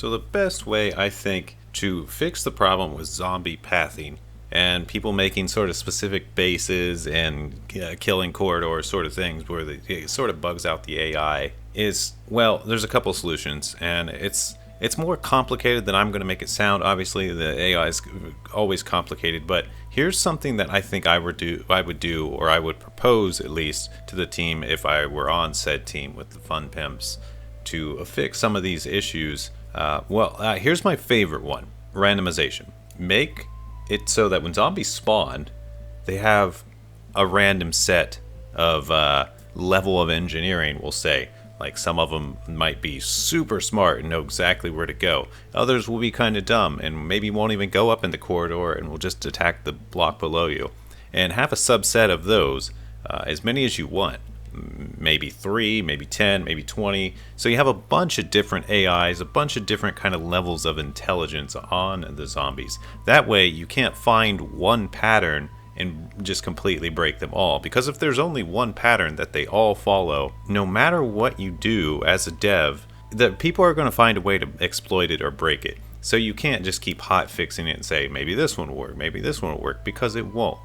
So the best way, I think, to fix the problem with zombie pathing and people making sort of specific bases and killing corridors sort of things where it sort of bugs out the AI is, well, there's a couple solutions, and it's more complicated than I'm going to make it sound. Obviously, the AI is always complicated, but here's something that I think I would do, or I would propose at least to the team if I were on said team with the Fun Pimps to fix some of these issues. Here's my favorite one: randomization. Make it so that when zombies spawn, they have a random set of level of engineering, we'll say. Like, some of them might be super smart and know exactly where to go. Others will be kind of dumb and maybe won't even go up in the corridor and will just attack the block below you. And have a subset of those, as many as you want. Maybe 3, maybe 10, maybe 20. So you have a bunch of different AIs, a bunch of different kind of levels of intelligence on the zombies. That way you can't find one pattern and just completely break them all. Because if there's only one pattern that they all follow, no matter what you do as a dev, the people are going to find a way to exploit it or break it. So you can't just keep hot fixing it and say, maybe this one will work, maybe this one will work, because it won't.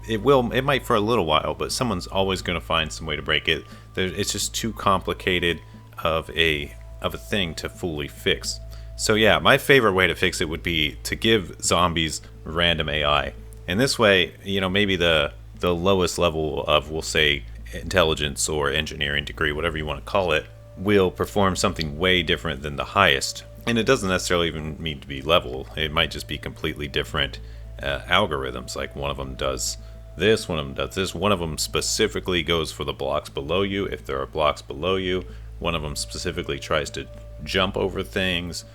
It might for a little while, but someone's always going to find some way to break it. It's just too complicated of a thing to fully fix. So yeah, my favorite way to fix it would be to give zombies random AI. And this way, maybe the lowest level of, we'll say, intelligence or engineering degree, whatever you want to call it, will perform something way different than the highest. And it doesn't necessarily even mean to be level. It might just be completely different algorithms. Like, one of them does this, one of them does this. One of them specifically goes for the blocks below you, if there are blocks below you. One of them specifically tries to jump over things.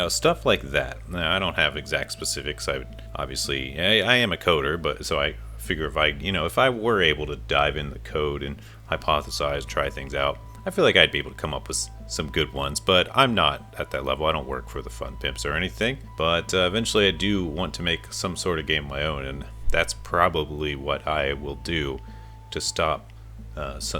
Stuff like that. Now, I don't have exact specifics. I am a coder, but so I figure if I were able to dive in the code and hypothesize, try things out, I feel like I'd be able to come up with some good ones. But I'm not at that level. I don't work for the Fun Pimps or anything. But eventually I do want to make some sort of game of my own, and that's probably what I will do to stop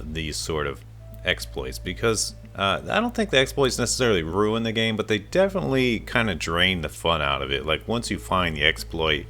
these sort of exploits, because I don't think the exploits necessarily ruin the game, but they definitely kind of drain the fun out of it. Like, once you find the exploit,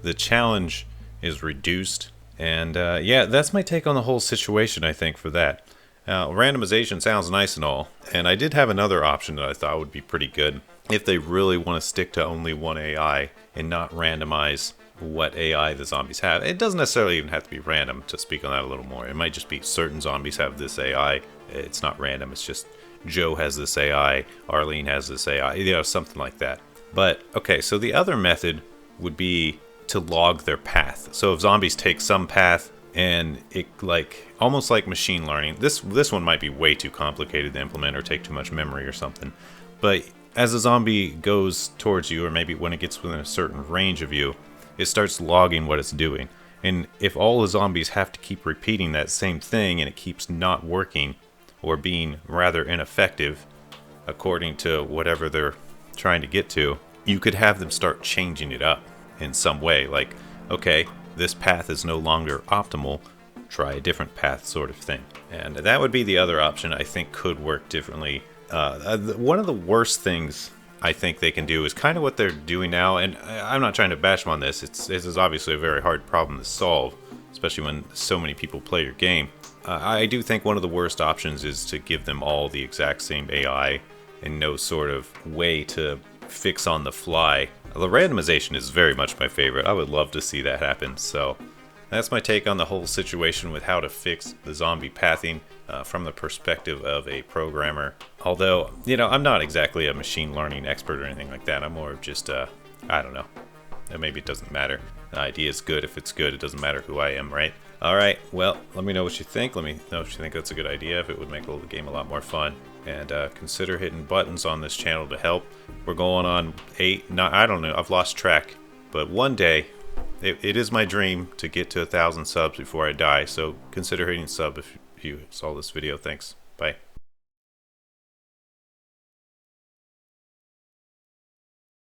the challenge is reduced. And that's my take on the whole situation, I think, for that. Randomization sounds nice and all, and I did have another option that I thought would be pretty good if they really want to stick to only one AI and not randomize what AI the zombies have. It doesn't necessarily even have to be random, to speak on that a little more. It might just be certain zombies have this AI. It's not random. It's just Joe has this AI, Arlene has this AI, something like that. But okay, so the other method would be to log their path. So if zombies take some path and it, like, almost like machine learning, this one might be way too complicated to implement or take too much memory or something. But as a zombie goes towards you, or maybe when it gets within a certain range of you, it starts logging what it's doing. And if all the zombies have to keep repeating that same thing and it keeps not working, or being rather ineffective according to whatever they're trying to get to, you could have them start changing it up in some way. Like, okay, this path is no longer optimal, try a different path, sort of thing. And that would be the other option I think could work differently. One of the worst things I think they can do is kind of what they're doing now, and I'm not trying to bash them on this. This is obviously a very hard problem to solve, especially when so many people play your game. I do think one of the worst options is to give them all the exact same AI and no sort of way to fix on the fly. The randomization is very much my favorite. I would love to see that happen. So that's my take on the whole situation with how to fix the zombie pathing from the perspective of a programmer. Although, I'm not exactly a machine learning expert or anything like that. I'm more of just, I don't know. Maybe it doesn't matter. The idea is good. If it's good, it doesn't matter who I am, right? Alright, well, let me know what you think. Let me know if you think that's a good idea, if it would make the game a lot more fun. And consider hitting buttons on this channel to help. We're going on 8, I don't know, I've lost track. But one day, it is my dream to get to 1,000 subs before I die. So consider hitting sub if you saw this video. Thanks. Bye.